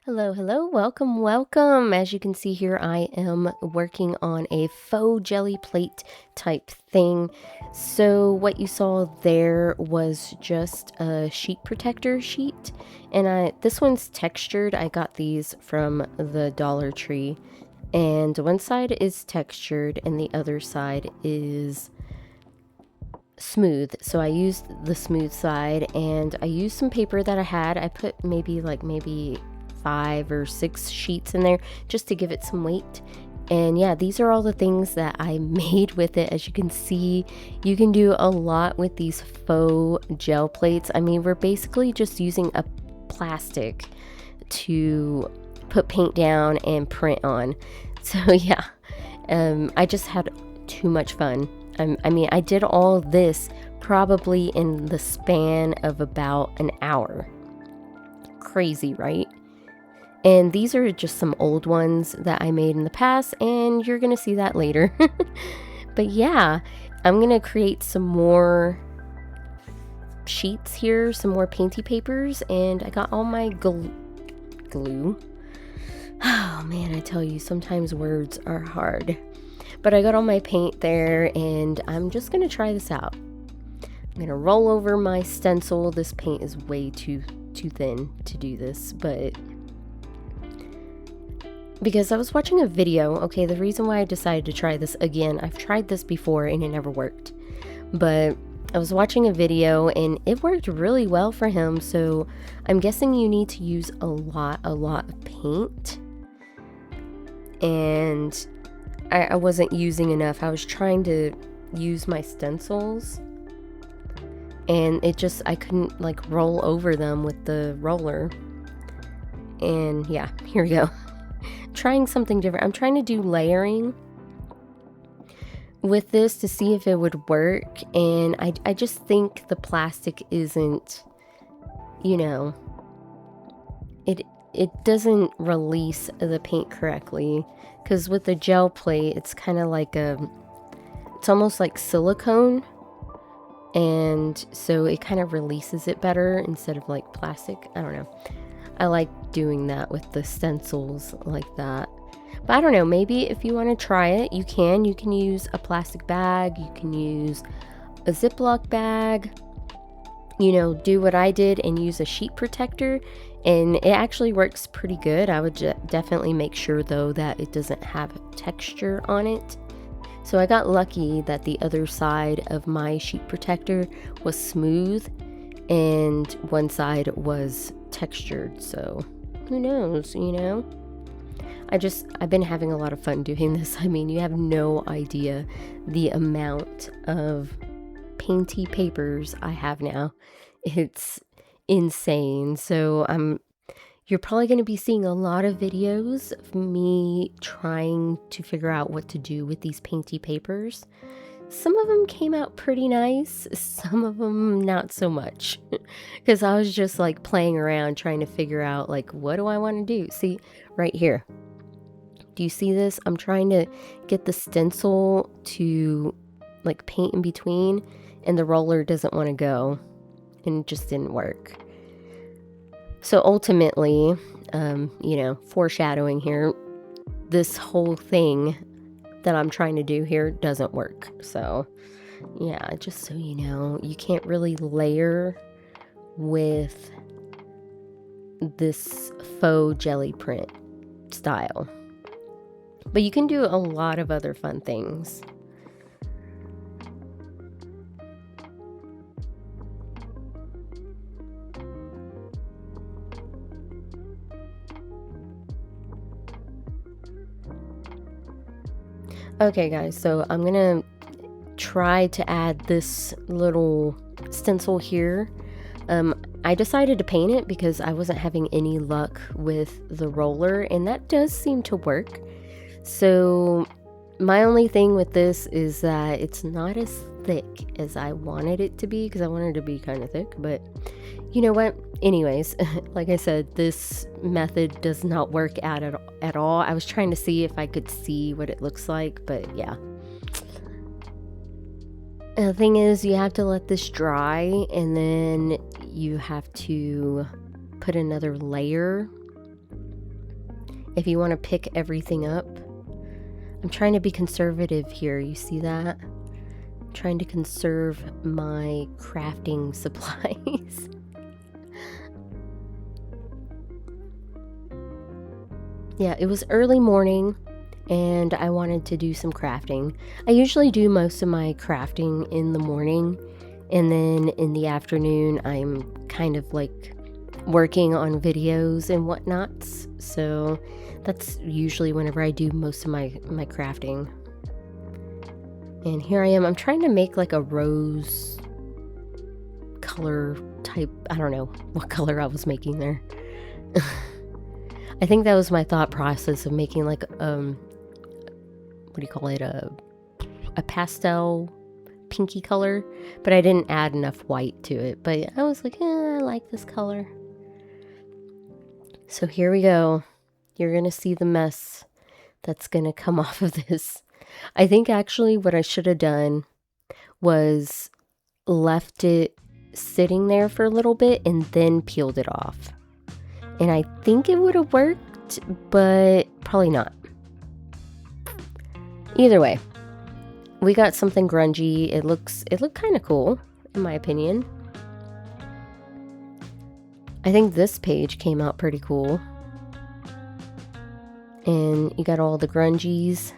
Hello, hello, welcome, welcome. As you can see here, I am working on a faux jelly plate type thing. So what you saw there was just a sheet protector sheet, and this one's textured. I got these from the Dollar Tree, and one side is textured and the other side is smooth. So I used the smooth side, and I used some paper that I had. I put maybe 5 or 6 sheets in there just to give it some weight. And yeah, these are all the things that I made with it. As you can see, you can do a lot with these faux gel plates. I mean, we're basically just using a plastic to put paint down and print on. So yeah, I just had too much fun. I mean, I did all this probably in the span of about an hour. Crazy, right? And these are just some old ones that I made in the past, and you're gonna see that later. But yeah, I'm gonna create some more sheets here, some more painty papers, and I got all my glue. Oh man, I tell you, sometimes words are hard. But I got all my paint there, and I'm just gonna try this out. I'm gonna roll over my stencil. This paint is way too thin to do this, but because I was watching a video. Okay, the reason why I decided to try this again, I've tried this before and it never worked, but I was watching a video and it worked really well for him. So I'm guessing you need to use a lot of paint, and I wasn't using enough. I was trying to use my stencils, and I couldn't like roll over them with the roller. And yeah, here we go. Trying something different. I'm trying to do layering with this to see if it would work, and I just think the plastic isn't, it doesn't release the paint correctly, because with the gel plate it's kind of like it's almost like silicone, and so it kind of releases it better instead of like plastic. I don't know. I like doing that with the stencils like that. But I don't know, maybe if you want to try it, you can use a plastic bag, you can use a Ziploc bag, do what I did and use a sheet protector, and it actually works pretty good. I would definitely make sure though that it doesn't have texture on it. So I got lucky that the other side of my sheet protector was smooth and one side was textured, so who knows, I've been having a lot of fun doing this. I mean, you have no idea the amount of painty papers I have now. It's insane. So you're probably going to be seeing a lot of videos of me trying to figure out what to do with these painty papers. Some of them came out pretty nice, some of them not so much, because I was just like playing around trying to figure out like, what do I want to do? See, right here. Do you see this? I'm trying to get the stencil to like paint in between, and the roller doesn't want to go, and it just didn't work. So ultimately, foreshadowing here, this whole thing that I'm trying to do here doesn't work. So yeah, just so you know, you can't really layer with this faux jelly print style, but you can do a lot of other fun things. Okay guys, so I'm gonna try to add this little stencil here. I decided to paint it because I wasn't having any luck with the roller, and that does seem to work. So my only thing with this is that it's not as thick as I wanted it to be, because I wanted it to be kind of thick, but you know what? Anyways, like I said, this method does not work out at all. I was trying to see if I could see what it looks like, but yeah. The thing is, you have to let this dry, and then you have to put another layer if you want to pick everything up. I'm trying to be conservative here, you see that? I'm trying to conserve my crafting supplies. Yeah, it was early morning and I wanted to do some crafting. I usually do most of my crafting in the morning, and then in the afternoon I'm kind of like working on videos and whatnots. So that's usually whenever I do most of my crafting. And here I am. I'm trying to make like a rose color type. I don't know what color I was making there. I think that was my thought process of making like what do you call it, a pastel pinky color, but I didn't add enough white to it. But I was like, I like this color. So here we go. You're gonna see the mess that's gonna come off of this. I think actually what I should have done was left it sitting there for a little bit and then peeled it off. And I think it would have worked, but probably not. Either way, we got something grungy. It looked kind of cool, in my opinion. I think this page came out pretty cool. And you got all the grungies.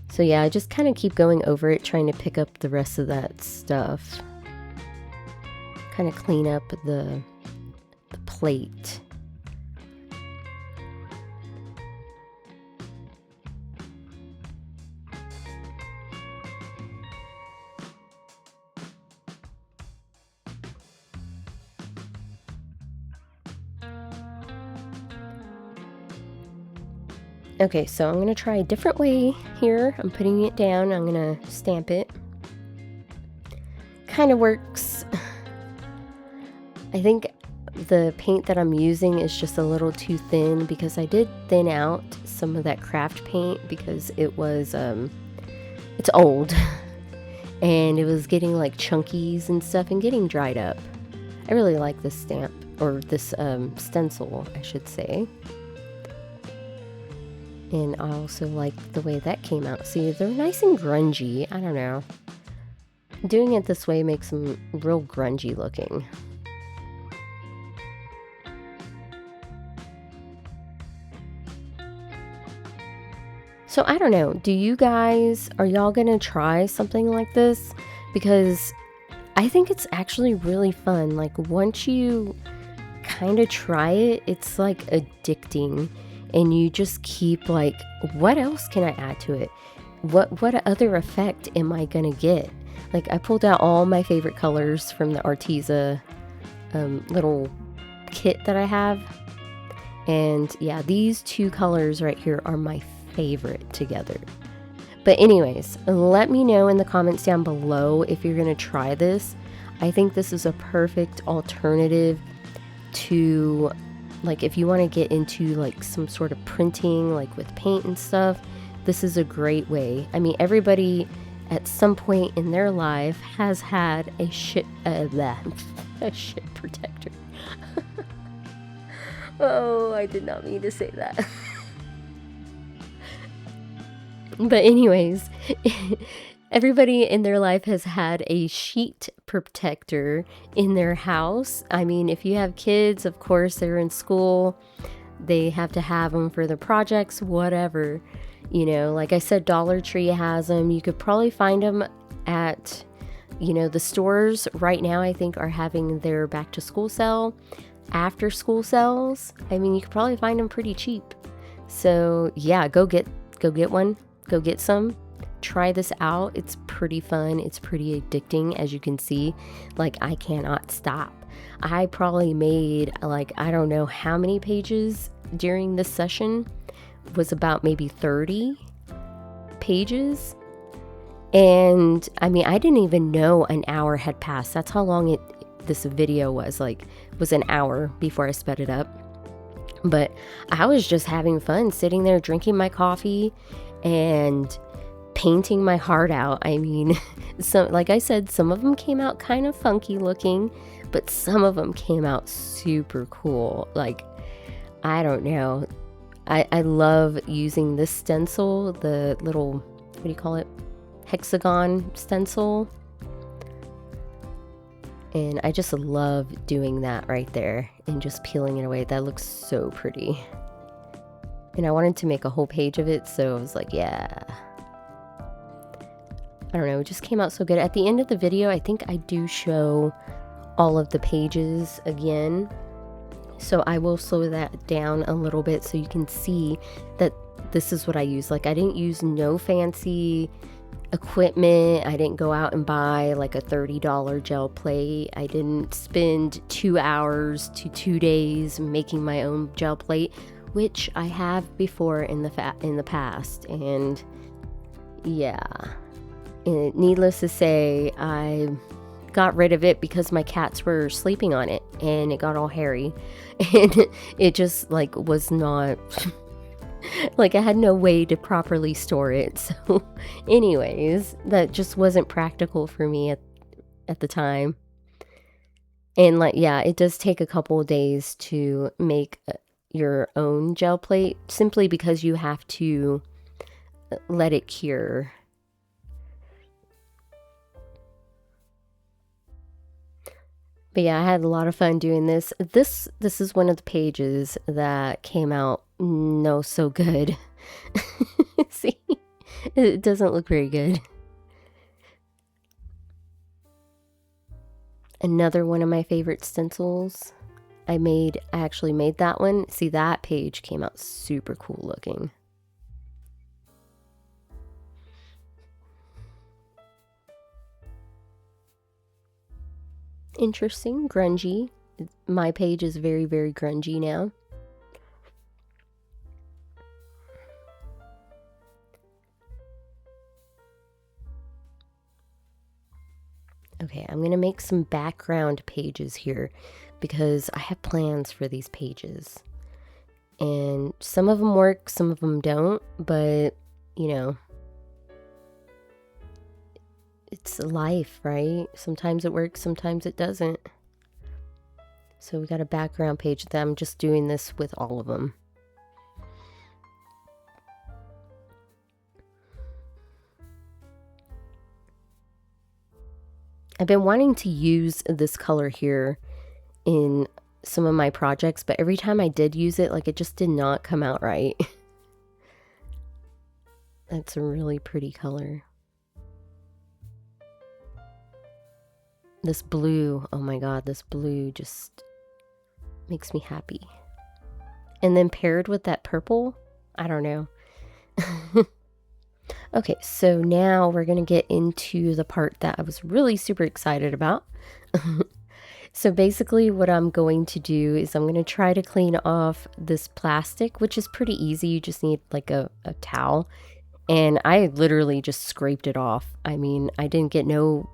So yeah, I just kind of keep going over it, trying to pick up the rest of that stuff. Kind of clean up the plate. Okay, so I'm going to try a different way here. I'm putting it down. I'm going to stamp it. Kind of works. I think the paint that I'm using is just a little too thin because I did thin out some of that craft paint because it was, it's old. And it was getting like chunkies and stuff and getting dried up. I really like this stamp, or this stencil, I should say. And I also like the way that came out. See, they're nice and grungy. I don't know. Doing it this way makes them real grungy looking. So I don't know. Do you guys, are y'all gonna try something like this? Because I think it's actually really fun. Like once you kind of try it, it's like addicting. And you just keep like, what else can I add to it? What other effect am I gonna get? Like I pulled out all my favorite colors from the Arteza little kit that I have. And yeah, these two colors right here are my favorite together. But anyways, let me know in the comments down below if you're gonna try this. I think this is a perfect alternative to, like, if you want to get into like some sort of printing, like with paint and stuff, this is a great way. I mean, everybody at some point in their life has had a shit protector. Oh, I did not mean to say that. But anyways, everybody in their life has had a sheet protector in their house. I mean, if you have kids, of course, they're in school. They have to have them for their projects, whatever. You know, like I said, Dollar Tree has them. You could probably find them at, you know, the stores right now, I think, are having their back to school sale, after school sales. I mean, you could probably find them pretty cheap. So yeah, go get one. Go get some. Try this out. It's pretty fun. It's pretty addicting, as you can see. Like, I cannot stop. I probably made like, I don't know how many pages during this session. It was about maybe 30 pages. And I mean, I didn't even know an hour had passed. That's how long this video was. Like, it was an hour before I sped it up. But I was just having fun sitting there drinking my coffee and painting my heart out. I mean, so like I said, some of them came out kind of funky looking, but some of them came out super cool. Like, I don't know. I love using this stencil, the little, what do you call it? Hexagon stencil. And I just love doing that right there and just peeling it away. That looks so pretty. And I wanted to make a whole page of it, so I was like, yeah. I don't know, it just came out so good. At the end of the video, I think I do show all of the pages again. So I will slow that down a little bit so you can see that this is what I use. Like, I didn't use no fancy equipment. I didn't go out and buy like a $30 gel plate. I didn't spend 2 hours to 2 days making my own gel plate, which I have before in the past. And yeah, and needless to say, I got rid of it because my cats were sleeping on it and it got all hairy, and it just like was not like I had no way to properly store it. So anyways, that just wasn't practical for me at the time. And like, yeah, it does take a couple of days to make your own gel plate, simply because you have to let it cure. But yeah, I had a lot of fun doing this. This is one of the pages that came out no so good. See, it doesn't look very good. Another one of my favorite stencils. I actually made that one. See, that page came out super cool looking. Interesting, grungy. My page is very, very grungy now. Okay, I'm gonna make some background pages here because I have plans for these pages. And some of them work, some of them don't, but you know, it's life, right? Sometimes it works, sometimes it doesn't. So we got a background page that I'm just doing this with all of them. I've been wanting to use this color here in some of my projects, but every time I did use it, like, it just did not come out right. That's a really pretty color. This blue, oh my god, this blue just makes me happy. And then paired with that purple, I don't know. Okay, so now we're gonna get into the part that I was really super excited about. So basically what I'm going to do is I'm going to try to clean off this plastic, which is pretty easy. You just need like a towel. And I literally just scraped it off. I mean, I didn't get the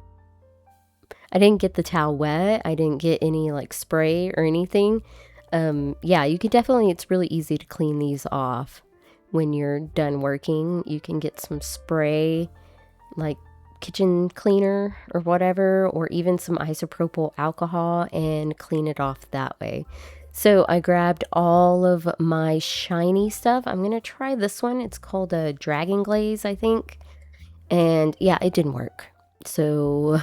towel wet. I didn't get any like spray or anything. Yeah, you could definitely, it's really easy to clean these off when you're done working. You can get some spray, like kitchen cleaner or whatever, or even some isopropyl alcohol, and clean it off that way. So I grabbed all of my shiny stuff. I'm gonna try this one. It's called a Dragon Glaze, I think. And yeah, it didn't work. So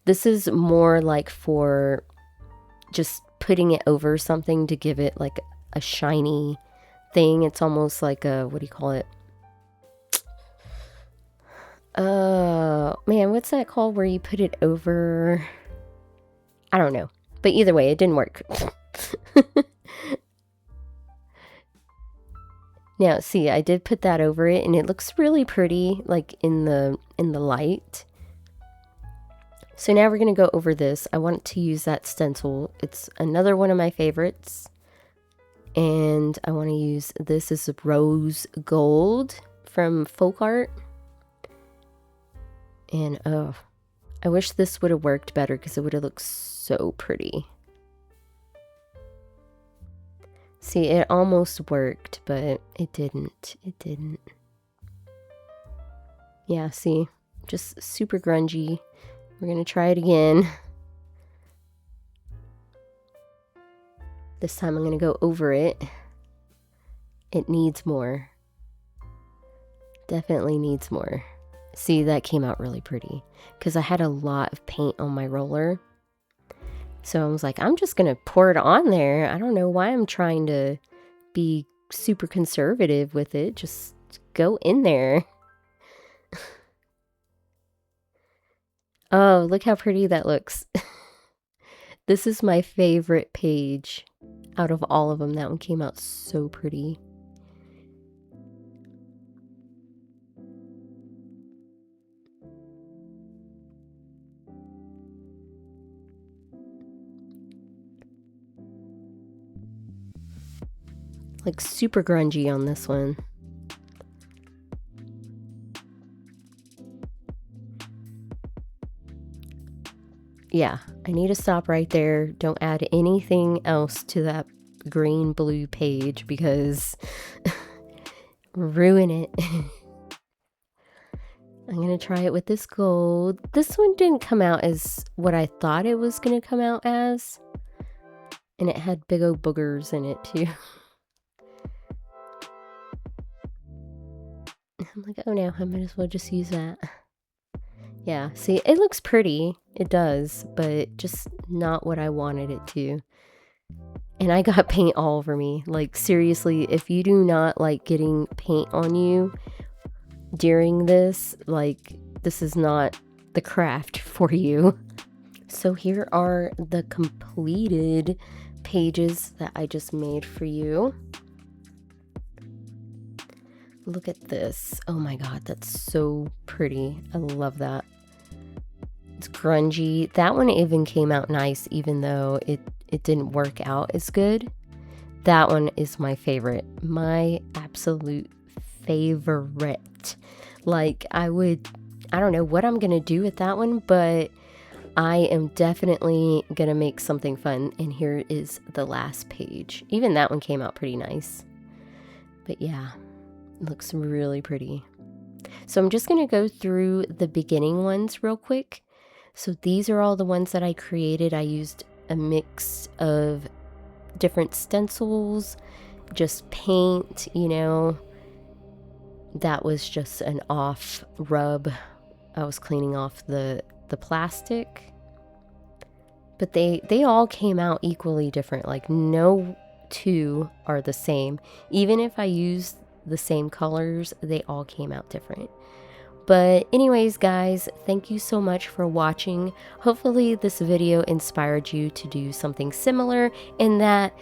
this is more like for just putting it over something to give it like a shiny thing. It's almost like a, what do you call it? Man, what's that called where you put it over? I don't know. But either way, it didn't work. Now, see, I did put that over it and it looks really pretty, like in the light. So now we're going to go over this. I want to use that stencil. It's another one of my favorites. And I want to use this as rose gold from Folk Art. And oh, I wish this would have worked better because it would have looked so pretty. See, it almost worked, but it didn't. It didn't. Yeah, see, just super grungy. We're going to try it again. This time I'm going to go over it. It needs more. Definitely needs more. See, that came out really pretty because I had a lot of paint on my roller. So I was like, I'm just going to pour it on there. I don't know why I'm trying to be super conservative with it. Just go in there. Oh, look how pretty that looks. This is my favorite page out of all of them. That one came out so pretty. Like super grungy on this one. Yeah, I need to stop right there. Don't add anything else to that green blue page because ruin it. I'm going to try it with this gold. This one didn't come out as what I thought it was going to come out as. And it had big old boogers in it too. I'm like, oh no, I might as well just use that. Yeah, see, it looks pretty. It does, but just not what I wanted it to. And I got paint all over me. Like, seriously, if you do not like getting paint on you during this, like, this is not the craft for you. So here are the completed pages that I just made for you. Look at this. Oh my god, that's so pretty. I love that. It's grungy. That one even came out nice, even though it didn't work out as good. That one is my favorite. My absolute favorite. Like, I don't know what I'm going to do with that one, but I am definitely going to make something fun. And here is the last page. Even that one came out pretty nice. But yeah, it looks really pretty. So I'm just going to go through the beginning ones real quick. So these are all the ones that I created. I used a mix of different stencils, just paint, you know. That was just an off rub. I was cleaning off the plastic. But they all came out equally different. Like, no two are the same. Even if I used the same colors, they all came out different. But anyways, guys, thank you so much for watching. Hopefully this video inspired you to do something similar in that,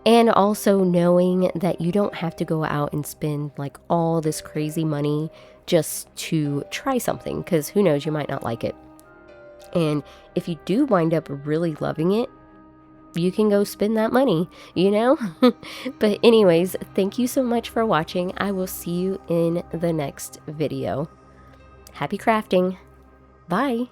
and also knowing that you don't have to go out and spend like all this crazy money just to try something, because who knows, you might not like it. And if you do wind up really loving it, you can go spend that money, you know? But anyways, thank you so much for watching. I will see you in the next video. Happy crafting. Bye.